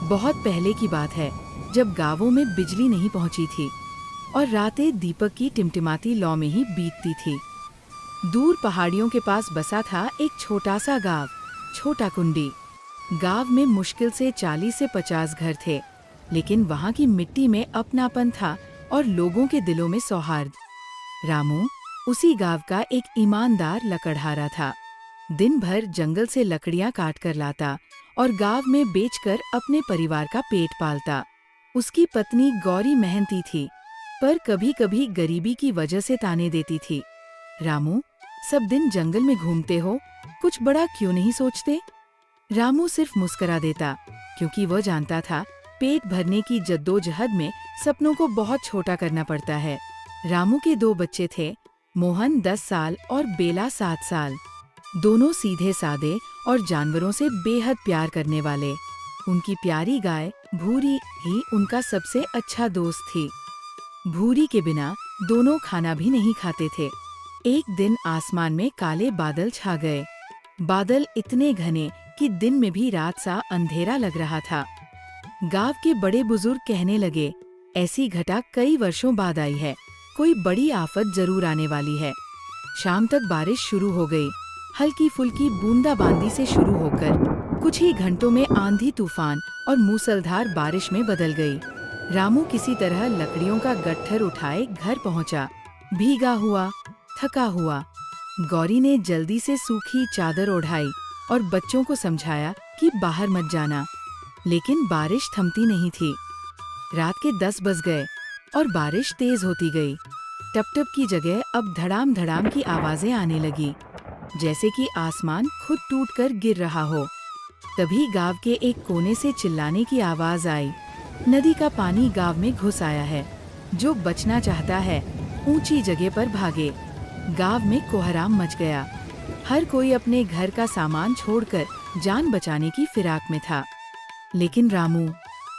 बहुत पहले की बात है, जब गांवों में बिजली नहीं पहुंची थी और रातें दीपक की टिमटिमाती लौ में ही बीतती थी। दूर पहाड़ियों के पास बसा था एक छोटा सा गांव, छोटा कुंडी। गांव में मुश्किल से 40 से 50 घर थे, लेकिन वहां की मिट्टी में अपनापन था और लोगों के दिलों में सौहार्द। रामू उसी गांव का एक ईमानदार लकड़हारा था। दिन भर जंगल से लकड़ियां काट कर लाता और गांव में बेचकर अपने परिवार का पेट पालता। उसकी पत्नी गौरी मेहनती थी, पर कभी कभी गरीबी की वजह से ताने देती थी। रामू, सब दिन जंगल में घूमते हो, कुछ बड़ा क्यों नहीं सोचते? रामू सिर्फ मुस्कुरा देता, क्योंकि वह जानता था पेट भरने की जद्दोजहद में सपनों को बहुत छोटा करना पड़ता है। रामू के 2 बच्चे थे, मोहन 10 साल और बेला 7 साल। दोनों सीधे सादे और जानवरों से बेहद प्यार करने वाले। उनकी प्यारी गाय भूरी ही उनका सबसे अच्छा दोस्त थी। भूरी के बिना दोनों खाना भी नहीं खाते थे। एक दिन आसमान में काले बादल छा गए। बादल इतने घने कि दिन में भी रात सा अंधेरा लग रहा था। गांव के बड़े बुजुर्ग कहने लगे, ऐसी घटा कई वर्षों बाद आई है, कोई बड़ी आफत जरूर आने वाली है। शाम तक बारिश शुरू हो गई। हल्की फुल्की बूंदाबांदी से शुरू होकर कुछ ही घंटों में आंधी तूफान और मूसलधार बारिश में बदल गई। रामू किसी तरह लकड़ियों का गट्ठर उठाए घर पहुंचा, भीगा हुआ, थका हुआ। गौरी ने जल्दी से सूखी चादर ओढ़ाई और बच्चों को समझाया कि बाहर मत जाना, लेकिन बारिश थमती नहीं थी। रात के 10 बज गए और बारिश तेज होती गई। टप-टप की जगह अब धड़ाम धड़ाम की आवाजें आने लगी, जैसे कि आसमान खुद टूटकर गिर रहा हो। तभी गांव के एक कोने से चिल्लाने की आवाज आई, नदी का पानी गांव में घुस आया है, जो बचना चाहता है ऊंची जगह पर भागे। गांव में कोहराम मच गया। हर कोई अपने घर का सामान छोड़कर जान बचाने की फिराक में था। लेकिन रामू,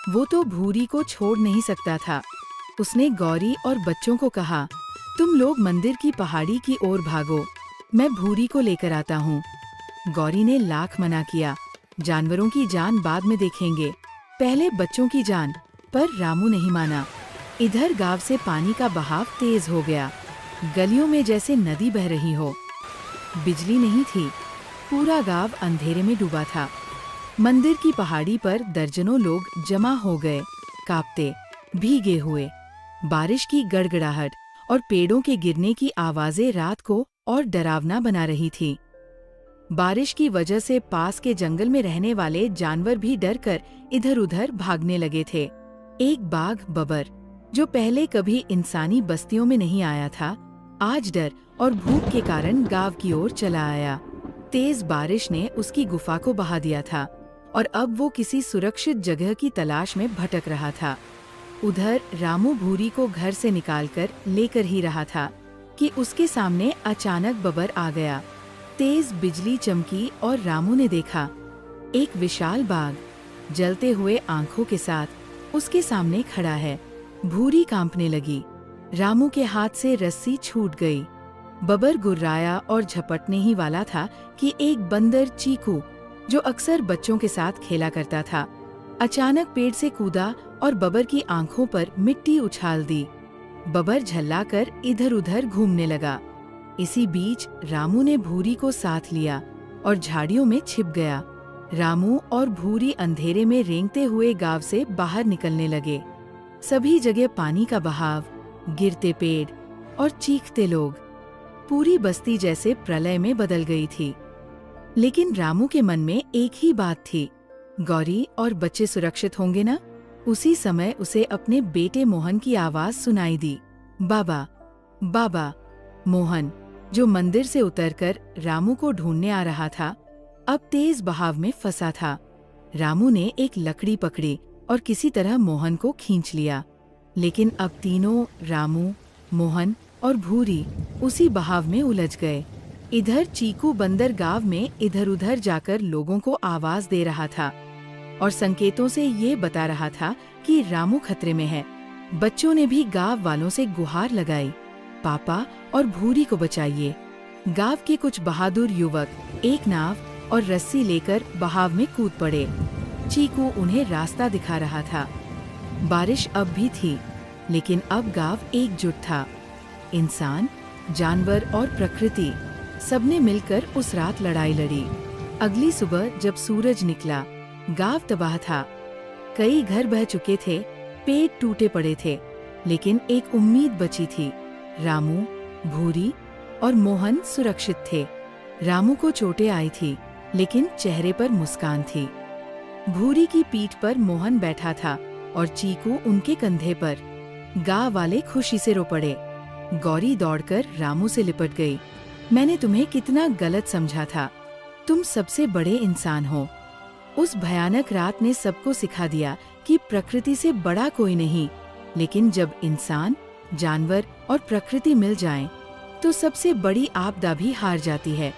वो तो भूरी को छोड़ नहीं सकता था। उसने गौरी और बच्चों को कहा, तुम लोग मंदिर की पहाड़ी की ओर भागो, मैं भूरी को लेकर आता हूँ। गौरी ने लाख मना किया, जानवरों की जान बाद में देखेंगे, पहले बच्चों की जान। पर रामू नहीं माना। इधर गांव से पानी का बहाव तेज हो गया, गलियों में जैसे नदी बह रही हो। बिजली नहीं थी, पूरा गांव अंधेरे में डूबा था। मंदिर की पहाड़ी पर दर्जनों लोग जमा हो गए, कांपते, भीगे हुए। बारिश की गड़गड़ाहट और पेड़ों के गिरने की आवाजें रात को और डरावना बना रही थी। बारिश की वजह से पास के जंगल में रहने वाले जानवर भी डरकर इधर-उधर भागने लगे थे। एक बाघ बबर, जो पहले कभी इंसानी बस्तियों में नहीं आया था, आज डर और भूख के कारण गांव की ओर चला आया। तेज बारिश ने उसकी गुफा को बहा दिया था और अब वो किसी सुरक्षित जगह की तलाश में भटक रहा था। उधर रामू भूरी को घर से निकालकर लेकर ही रहा था कि उसके सामने अचानक बबर आ गया। तेज बिजली चमकी और रामू ने देखा, एक विशाल बाघ जलते हुए आंखों के साथ उसके सामने खड़ा है। भूरी कांपने लगी। रामू के हाथ से रस्सी छूट गई। बबर गुर्राया और झपटने ही वाला था कि एक बंदर चीकू, जो अक्सर बच्चों के साथ खेला करता था, अचानक पेड़ से कूदा और बबर की आंखों पर मिट्टी उछाल दी। बबर झल्लाकर इधर-उधर घूमने लगा। इसी बीच रामू ने भूरी को साथ लिया और झाड़ियों में छिप गया। रामू और भूरी अंधेरे में रेंगते हुए गांव से बाहर निकलने लगे। सभी जगह पानी का बहाव, गिरते पेड़ और चीखते लोग। पूरी बस्ती जैसे प्रलय में बदल गई थी। लेकिन रामू के मन में एक ही बात थी, गौरी और बच्चे सुरक्षित होंगे ना? उसी समय उसे अपने बेटे मोहन की आवाज सुनाई दी, बाबा, बाबा। मोहन, जो मंदिर से उतरकर रामू को ढूंढने आ रहा था, अब तेज बहाव में फंसा था। रामू ने एक लकड़ी पकड़ी और किसी तरह मोहन को खींच लिया। लेकिन अब तीनों, रामू, मोहन और भूरी, उसी बहाव में उलझ गए। इधर चीकू बंदर गांव में इधर-उधर जाकर लोगों को आवाज दे रहा था और संकेतों से ये बता रहा था कि रामू खतरे में है। बच्चों ने भी गांव वालों से गुहार लगाई, पापा और भूरी को बचाइए। गांव के कुछ बहादुर युवक एक नाव और रस्सी लेकर बहाव में कूद पड़े। चीकू उन्हें रास्ता दिखा रहा था। बारिश अब भी थी, लेकिन अब गांव एकजुट था। इंसान, जानवर और प्रकृति सबने मिलकर उस रात लड़ाई लड़ी। अगली सुबह जब सूरज निकला, गांव तबाह था। कई घर बह चुके थे, पेड़ टूटे पड़े थे, लेकिन एक उम्मीद बची थी। रामू, भूरी और मोहन सुरक्षित थे। रामू को चोटें आई थी, लेकिन चेहरे पर मुस्कान थी। भूरी की पीठ पर मोहन बैठा था और चीकू उनके कंधे पर। गांव वाले खुशी से रो पड़े। गौरी दौड़कर रामू से लिपट गई। मैंने तुम्हें कितना गलत समझा था। तुम सबसे बड़े इंसान हो। उस भयानक रात ने सबको सिखा दिया कि प्रकृति से बड़ा कोई नहीं, लेकिन जब इंसान, जानवर और प्रकृति मिल जाएं, तो सबसे बड़ी आपदा भी हार जाती है।